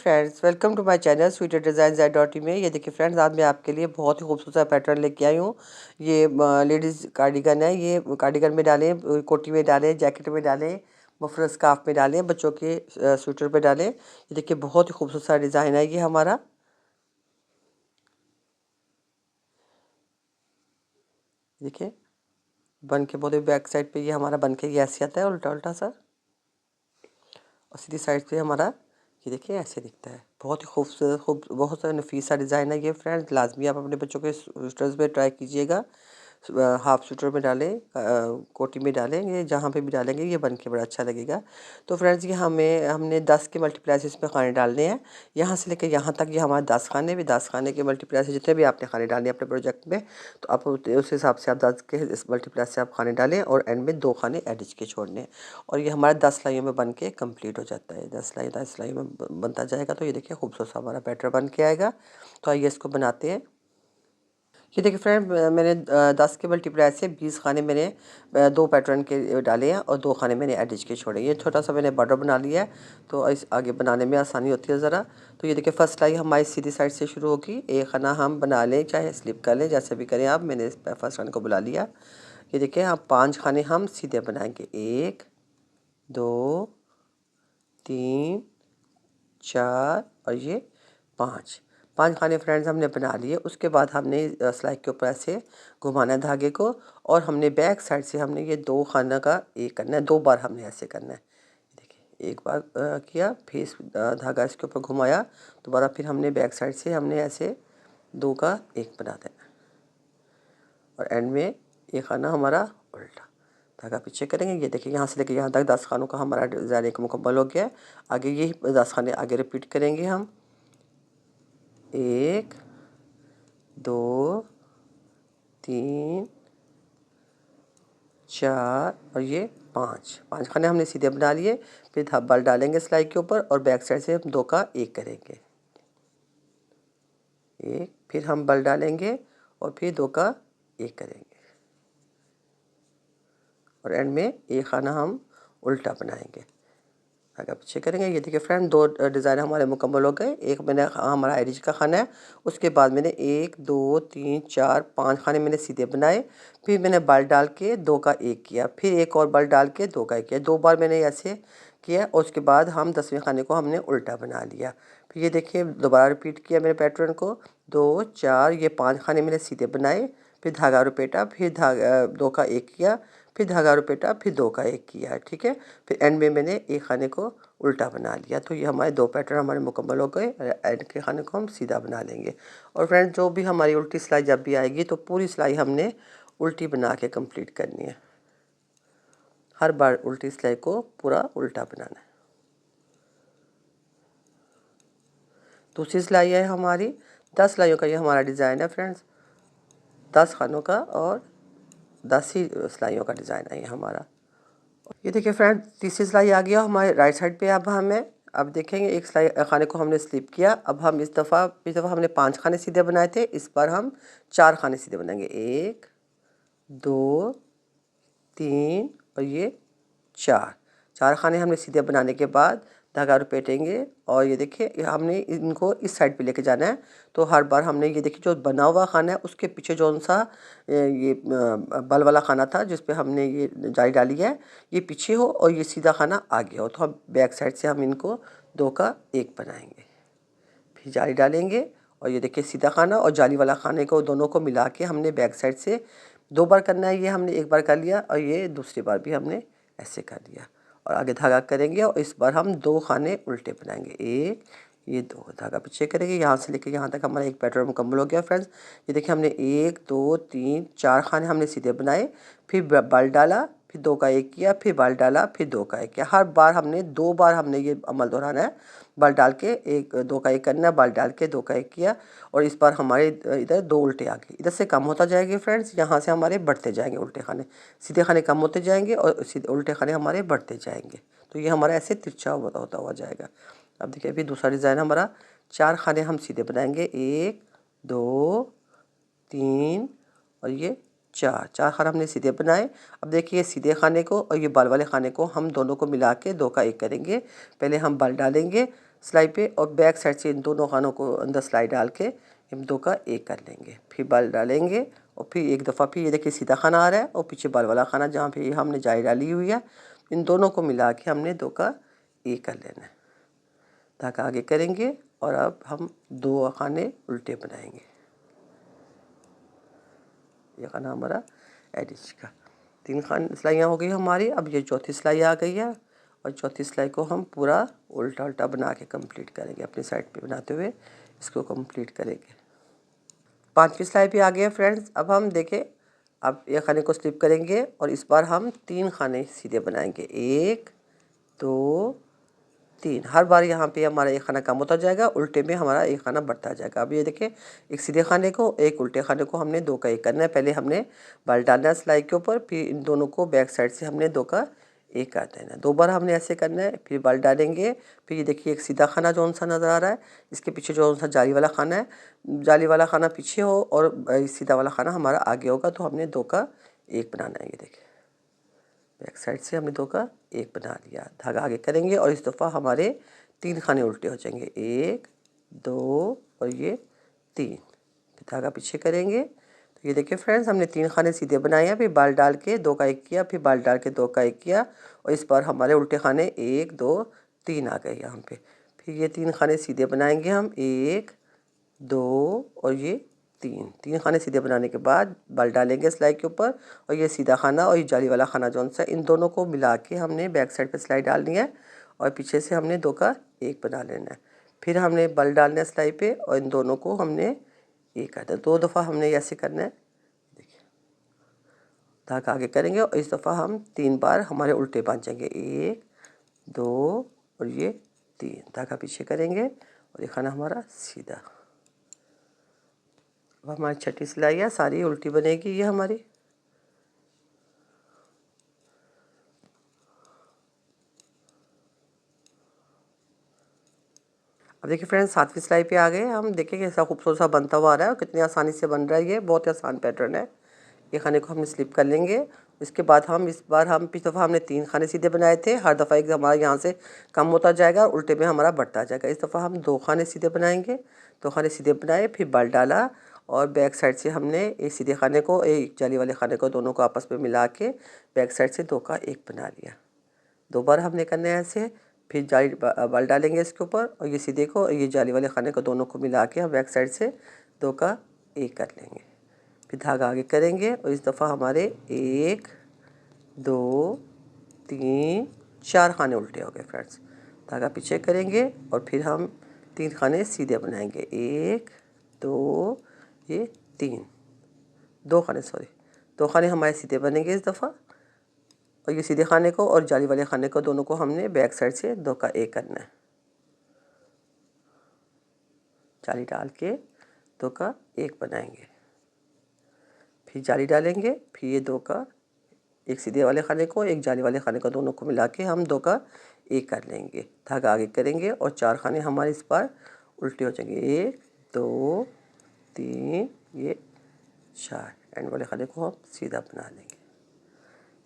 Friends, welcome to my channel sweater design Z.in में। ये देखिए फ्रेंड्स, आज मैं आपके लिए बहुत ही खूबसूरत पैटर्न लेके आई हूँ। ये लेडीज़ कार्डिगन है। ये कार्डिगन में डालें, कोटी में डालें, जैकेट में डालें, मफलर स्कार्फ में डालें, बच्चों के स्वेटर पे डालें। ये देखिए बहुत ही खूबसूरत सा डिज़ाइन है ये हमारा। देखिए बन के बहुत बैक साइड पे ये हमारा बन के ये ऐसे आता है उल्टा उल्टा सा, और सीधी साइड पे हमारा ये देखिए ऐसे दिखता है। बहुत ही खूबसूरत बहुत सा नफीस सा डिज़ाइन है ये फ्रेंड्स। लाजमी आप अपने बच्चों के स्वेटर्स पे ट्राई कीजिएगा। हाफ स्वेटर में डालें, कोटी में डालें, ये जहाँ पे भी डालेंगे ये बन के बड़ा अच्छा लगेगा। तो फ्रेंड्स ये हमने 10 के मल्टीप्लाई से इसमें खाने डालने हैं। यहाँ से लेकर यहाँ तक ये हमारे 10 खाने भी, 10 खाने के मल्टीप्लाई से जितने भी आपने खाने डालने अपने प्रोजेक्ट में, तो आप उस हिसाब से आप 10 के इस मल्टीप्लाई से आप खाने डालें और एंड में 2 खाने एडिज के छोड़ने हैं। और ये हमारा 10 लाइयों में बन के कम्प्लीट हो जाता है। 10 लाइयों में बनता जाएगा। तो ये देखिए खूबसूरत सा हमारा बैटर बन के आएगा। तो आइए इसको बनाते हैं। ये देखिए फ्रेंड, मैंने 10 के मल्टीप्लाई से 20 खाने मैंने 2 पैटर्न के डाले हैं और 2 खाने मैंने एडिज के छोड़े। ये छोटा सा मैंने बॉर्डर बना लिया है, तो इस आगे बनाने में आसानी होती है ज़रा। तो ये देखिए फर्स्ट लाई हमारी सीधी साइड से शुरू होगी। एक खाना हम बना लें, चाहे स्लिप कर लें, जैसे भी करें आप। मैंने फर्स्ट खाने को बुला लिया। ये देखिए हम 5 खाने हम सीधे बनाएंगे। 1 2 3 4 और ये 5 खाने फ्रेंड्स हमने बना लिए। उसके बाद हमने सिलाई के ऊपर ऐसे घुमाना है धागे को, और हमने बैक साइड से हमने ये 2 खाना का एक करना है। 2 बार हमने ऐसे करना है। देखिए एक बार किया, फिर धागा इसके ऊपर घुमाया, दोबारा फिर हमने बैक साइड से हमने ऐसे 2 का एक बना देना, और एंड में ये खाना हमारा उल्टा धागा पीछे करेंगे। ये देखिए यहाँ से लेकर यहाँ तक 10 खानों का हमारा डिज़ाइन एक मुकम्मल हो गया है। आगे यही 10 खाने आगे रिपीट करेंगे हम। 1 2 3 4 और ये 5 खाने हमने सीधे बना लिए। फिर बल डालेंगे सिलाई के ऊपर, और बैक साइड से हम 2 का एक करेंगे। एक, फिर हम बल डालेंगे और फिर 2 का एक करेंगे, और एंड में एक खाना हम उल्टा बनाएंगे, आगे पीछे करेंगे। ये देखिए फ्रेंड, 2 डिज़ाइन हमारे मुकम्मल हो गए। एक मैंने हमारा एडिज का खाना है। उसके बाद मैंने 1 2 3 4 5 खाने मैंने सीधे बनाए। फिर मैंने बल डाल के 2 का एक किया, फिर एक और बल डाल के 2 का एक किया। 2 बार मैंने ऐसे किया, और उसके बाद हम 10वें खाने को हमने उल्टा बना लिया। फिर ये देखिए दोबारा रिपीट किया मैंने पैटर्न को। 2 4 ये 5 खाने मैंने सीधे बनाए, फिर धागा रुपेटा, फिर 2 का एक किया, फिर धागा रुपेटा, फिर 2 का एक किया। ठीक है, फिर एंड में मैंने एक खाने को उल्टा बना लिया। तो ये हमारे 2 पैटर्न हमारे मुकम्मल हो गए। एंड के खाने को हम सीधा बना लेंगे। और फ्रेंड्स, जो भी हमारी उल्टी सिलाई जब भी आएगी, तो पूरी सिलाई हमने उल्टी बना के कंप्लीट करनी है। हर बार उल्टी सिलाई को पूरा उल्टा बनाना है। दूसरी सिलाई है हमारी 10 सिलाइयों का, ये हमारा डिज़ाइन है फ्रेंड्स। 10 खानों का और 10 ही सिलाइयों का डिज़ाइन है ये हमारा। ये देखिए फ्रेंड, तीसरी सिलाई आ गया हमारे राइट साइड पे। अब देखेंगे एक सिलाई खाने को हमने स्लिप किया। अब हम इस दफ़ा हमने 5 खाने सीधे बनाए थे, इस बार हम 4 खाने सीधे बनाएंगे। 1 2 3 और ये 4 खाने हमने सीधे बनाने के बाद धागा रुपेटेंगे, और ये देखिए हमने इनको इस साइड पे लेके जाना है। तो हर बार हमने ये देखिए जो बना हुआ खाना है उसके पीछे जो सा ये बल वाला खाना था जिस पे हमने ये जाली डाली है, ये पीछे हो और ये सीधा खाना आगे हो। तो हम बैक साइड से हम इनको 2 का एक बनाएंगे, फिर जाली डालेंगे, और ये देखिए सीधा खाना और जाली वाला खाने को दोनों को मिला के हमने बैक साइड से 2 बार करना है। ये हमने एक बार कर लिया, और ये दूसरी बार भी हमने ऐसे कर लिया, और आगे धागा करेंगे, और इस बार हम 2 खाने उल्टे बनाएंगे। एक, ये 2 धागा पीछे करेंगे। यहाँ से लेकर यहाँ तक हमारा एक पैटर्न मुकम्मल हो गया फ्रेंड्स। ये देखिए हमने 1 2 3 4 खाने हमने सीधे बनाए, फिर बल डाला, फिर 2 का एक किया, फिर बल डाला, फिर 2 का एक किया। हर बार हमने 2 बार हमने ये अमल दोहराना है। बल डाल के 2 का एक करना, बल डाल के 2 का एक किया, और इस बार हमारे इधर 2 उल्टे आ गए। इधर से कम होता जाएंगे फ्रेंड्स, यहाँ से हमारे बढ़ते जाएंगे उल्टे खाने। सीधे खाने कम होते जाएंगे और सीधे उल्टे खाने हमारे बढ़ते जाएंगे। तो ये हमारा ऐसे तिरछा होता हुआ जाएगा। अब देखिए अभी दूसरा डिज़ाइन हमारा 4 खाने हम सीधे बनाएंगे। 1 2 3 और ये 4 खाने हमने सीधे बनाए। अब देखिए सीधे खाने को और ये बल वाले खाने को हम दोनों को मिला के 2 का एक करेंगे। पहले हम बल डालेंगे, सिलाई पे और बैक साइड से इन दोनों खानों को अंदर सिलाई डाल के हम 2 का 1 कर लेंगे। फिर बाल डालेंगे और फिर एक दफ़ा फिर ये देखिए सीधा खाना आ रहा है और पीछे बाल वाला खाना जहाँ पे हमने जाली डाली हुई है, इन दोनों को मिला के हमने 2 का 1 कर लेना है। धागा आगे करेंगे और अब हम 2 खाने उल्टे बनाएंगे। ये खाना हमारा एडिश का 3 खान सिलाइयाँ हो गई हमारी। अब ये चौथी सिलाई आ गई है और चौथी सिलाई को हम पूरा उल्टा उल्टा बना के कंप्लीट करेंगे। अपनी साइड पे बनाते हुए इसको कंप्लीट करेंगे। 5वीं सिलाई पे आ गए फ्रेंड्स। अब हम देखें, अब एक खाने को स्लिप करेंगे और इस बार हम 3 खाने सीधे बनाएंगे। 1 2 3। हर बार यहाँ पे हमारा एक खाना कम होता जाएगा, उल्टे में हमारा एक खाना बढ़ता जाएगा। अब ये देखिए, एक सीधे खाने को एक उल्टे खाने को हमने 2 का 1 करना है। पहले हमने बाल डालना है सिलाई के ऊपर, फिर इन दोनों को बैक साइड से हमने 2 का 1 कर देना है। 2 बार हमने ऐसे करना है। फिर बाल डालेंगे, फिर ये देखिए एक सीधा खाना जौन सा नज़र आ रहा है, इसके पीछे जौन सा जाली वाला खाना है, जाली वाला खाना पीछे हो और सीधा वाला खाना हमारा आगे होगा, तो हमने 2 का 1 बनाना है। ये देखिए बैक साइड से हमने 2 का 1 बना लिया। धागा आगे करेंगे और इस दफ़ा हमारे 3 खाने उल्टे हो जाएंगे। 1 2 और ये 3। फिर धागा पीछे करेंगे तो ये देखिए फ्रेंड्स, हमने 3 खाने सीधे बनाए हैं। फिर बाल डाल के 2 का 1 किया, फिर बाल डाल के 2 का 1 किया और इस बार हमारे उल्टे खाने 1 2 3 आ गए यहाँ पे। फिर ये 3 खाने सीधे बनाएंगे हम, 1 2 और ये 3 खाने सीधे बनाने के बाद बाल डालेंगे सिलाई के ऊपर और ये सीधा खाना और ये जाली वाला खाना जौन सा, इन दोनों को मिला के हमने बैक साइड पे सिलाई डालनी है और पीछे से हमने 2 का 1 बना लेना है। फिर हमने बाल डालना है सिलाई पे और इन दोनों को हमने 1 कर देना। 2 दफ़ा हमने ऐसे करना है। देखिए धागा आगे करेंगे और इस दफ़ा हम 3 बार हमारे उल्टे बांध जाएंगे। 1 2 और ये 3। धागा पीछे करेंगे और ये खाना हमारा सीधा। अब हमारी छठी सिलाई है, सारी उल्टी बनेगी ये हमारी। अब देखिए फ्रेंड्स, 7वीं सिलाई पे आ गए हम। देखिए कैसा खूबसूरत सा बनता हुआ आ रहा है और कितनी आसानी से बन रहा है। ये बहुत ही आसान पैटर्न है। ये खाने को हमने स्लिप कर लेंगे। इसके बाद हम इस बार हम पिछली दफ़ा हमने 3 खाने सीधे बनाए थे। हर दफ़ा एक हमारा यहाँ से कम होता जाएगा और उल्टे में हमारा बढ़ता जाएगा। इस दफ़ा हम 2 खाने सीधे बनाएंगे। 2 खाने सीधे बनाए, फिर बाल डाला और बैक साइड से हमने एक सीधे खाने को एक जाली वाले खाने को दोनों को आपस में मिला के बैक साइड से 2 का 1 बना लिया। 2 बार हमने करना है ऐसे। फिर जाली बाल डालेंगे इसके ऊपर और ये सीधे को ये जाली वाले खाने को दोनों को मिला के हम बैक साइड से 2 का 1 कर लेंगे। फिर धागा आगे करेंगे और इस दफ़ा हमारे 1 2 3 4 खाने उल्टे हो गए फ्रेंड्स। धागा पीछे करेंगे और फिर हम 3 खाने सीधे बनाएंगे। 1 2 ये 3 2 खाने, सॉरी 2 खाने हमारे सीधे बनेंगे इस दफ़ा और ये सीधे खाने को और जाली वाले खाने को दोनों को हमने बैक साइड से 2 का 1 करना है। जाली डाल के 2 का 1 बनाएंगे। फिर जाली डालेंगे, फिर ये 2 का एक सीधे वाले खाने को एक जाली वाले खाने को दोनों को मिला के हम 2 का 1 कर लेंगे। धागा आगे करेंगे और 4 खाने हमारे इस बार उल्टे हो जाएंगे। 1 2 3 ये 4। एंड वाले खाने को हम सीधा बना लेंगे।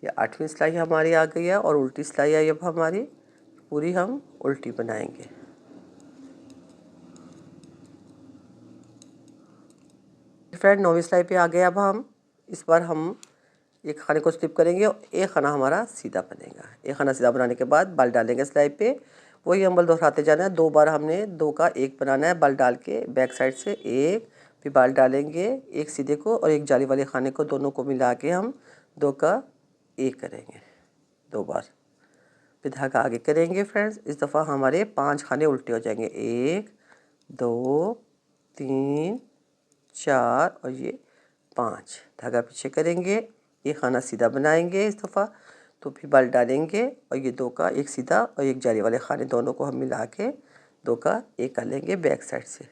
ये 8वीं सिलाई हमारी आ गई है और उल्टी सिलाई है। अब हमारी पूरी हम उल्टी बनाएंगे। फ्रेंड 9वीं सिलाई पे आ गए। अब हम इस बार हम एक खाने को स्लिप करेंगे और एक खाना हमारा सीधा बनेगा। एक खाना सीधा बनाने के बाद बाल डालेंगे सिलाई पे, वही हम बल दोहराते जाना है। 2 बार हमने 2 का 1 बनाना है। बाल डाल के बैक साइड से 1, फिर बाल डालेंगे एक सीधे को और एक जाली वाले खाने को दोनों को मिला के हम 2 का 1 करेंगे 2 बार। फिर धागा आगे करेंगे फ्रेंड्स। इस दफ़ा हमारे 5 खाने उल्टे हो जाएंगे। 1 2 3 4 और ये 5। धागा पीछे करेंगे, ये खाना सीधा बनाएंगे इस दफ़ा। तो फिर बाल डालेंगे और ये 2 का 1 सीधा और एक जाली वाले खाने दोनों को हम मिला के 2 का 1 कर लेंगे बैक साइड से।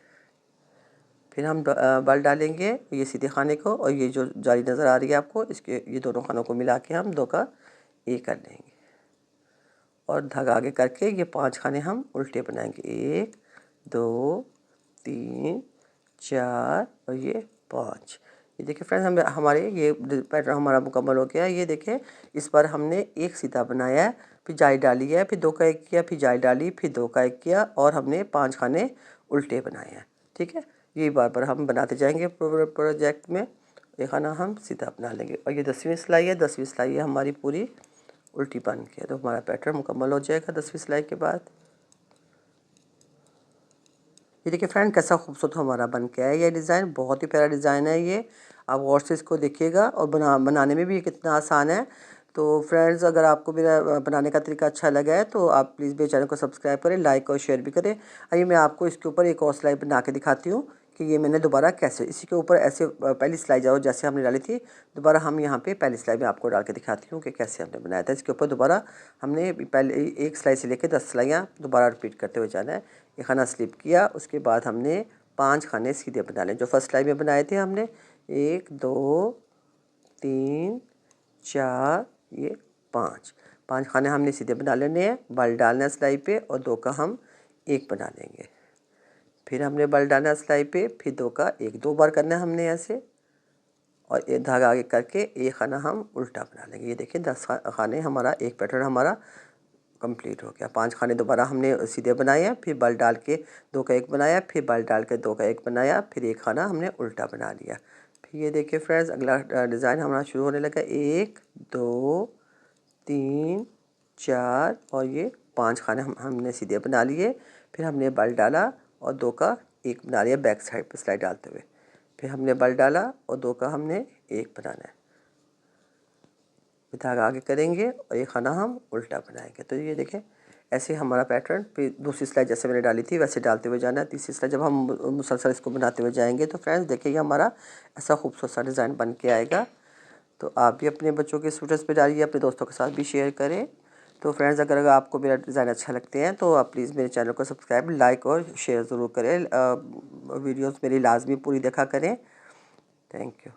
फिर हम बाल डालेंगे ये सीधे खाने को और ये जो जाली नज़र आ रही है आपको, इसके ये दोनों खानों को मिला के हम 2 का 1 कर लेंगे और धागा आगे करके ये 5 खाने हम उल्टे बनाएंगे। 1 2 3 4 और ये 5। ये देखिए फ्रेंड्स, हमारे ये पैटर्न हमारा मुकम्मल हो गया। ये देखिए इस बार हमने एक सीधा बनाया है, फिर जाली डाली है, फिर 2 का 1 किया, फिर जाली डाली, फिर 2 का 1 किया और हमने 5 खाने उल्टे बनाए हैं। ठीक है, ये बार बार हम बनाते जाएंगे प्रोजेक्ट में। ये खाना हम सीधा बना लेंगे। और ये 10वीं सिलाई है, 10वीं सिलाई है हमारी पूरी उल्टी बन के, तो हमारा पैटर्न मुकम्मल हो जाएगा 10वीं सिलाई के बाद। ये देखिए फ्रेंड कैसा खूबसूरत हमारा बन के है। ये डिज़ाइन बहुत ही प्यारा डिज़ाइन है। ये आप गौर से इसको देखिएगा और बनाने में भी ये कितना आसान है। तो फ्रेंड्स, अगर आपको मेरा बनाने का तरीका अच्छा लगा है तो आप प्लीज़ मेरे चैनल को सब्सक्राइब करें, लाइक और शेयर भी करें। आइए मैं आपको इसके ऊपर एक और सिलाई बना के दिखाती हूँ कि ये मैंने दोबारा कैसे इसी के ऊपर ऐसे पहली सिलाई जाओ जैसे हमने डाली थी, दोबारा हम यहाँ पे पहली सिलाई में आपको डाल के दिखाती हूँ कि कैसे हमने बनाया था। इसके ऊपर दोबारा हमने पहले एक सिलाई से लेकर 10 सिलाइयाँ दोबारा रिपीट करते हुए जाना है। ये खाना स्लिप किया, उसके बाद हमने 5 खाने सीधे बना लें जो फर्स्ट सिलाई में बनाए थे हमने। 1 2 3 4 ये 5 खाने हमने सीधे बना लेने हैं। बल डालना है सिलाई पे और 2 का हम 1 बना लेंगे। फिर हमने बल डालना है सिलाई पे, फिर 2 का 1 2 बार करना है हमने ऐसे, और एक धागा आगे करके एक खाना हम उल्टा बना लेंगे। ये देखिए 10 खाने हमारा एक पैटर्न हमारा कंप्लीट हो गया। 5 खाने दोबारा हमने सीधे बनाए हैं, फिर बल डाल के 2 का 1 बनाया, फिर बल डाल के 2 का 1 बनाया, फिर एक खाना हमने उल्टा बना लिया। फिर ये देखिए फ्रेंड्स, अगला डिज़ाइन हमारा शुरू होने लगा। 1 2 3 4 और ये 5 खाने हमने सीधे बना लिए। फिर हमने बल डाला और 2 का 1 बना लिया बैक साइड पर सिलाई डालते हुए। फिर हमने बल डाला और 2 का हमने 1 बनाना है। धागा आगे करेंगे और ये खाना हम उल्टा बनाएंगे। तो ये देखें ऐसे हमारा पैटर्न, फिर दूसरी सिलाई जैसे मैंने डाली थी वैसे डालते हुए जाना है। तीसरी सिलाई जब हम मुसलसल इसको बनाते हुए जाएंगे तो फ्रेंड्स देखिए ये हमारा ऐसा खूबसूरत सा डिज़ाइन बन के आएगा। तो आप भी अपने बच्चों के स्वेटर्स पे डालिए, अपने दोस्तों के साथ भी शेयर करें। तो फ्रेंड्स, अगर आपको मेरा डिज़ाइन अच्छा लगते हैं तो आप प्लीज़ मेरे चैनल को सब्सक्राइब, लाइक और शेयर ज़रूर करें। वीडियोस मेरी लाजमी पूरी देखा करें। Thank you.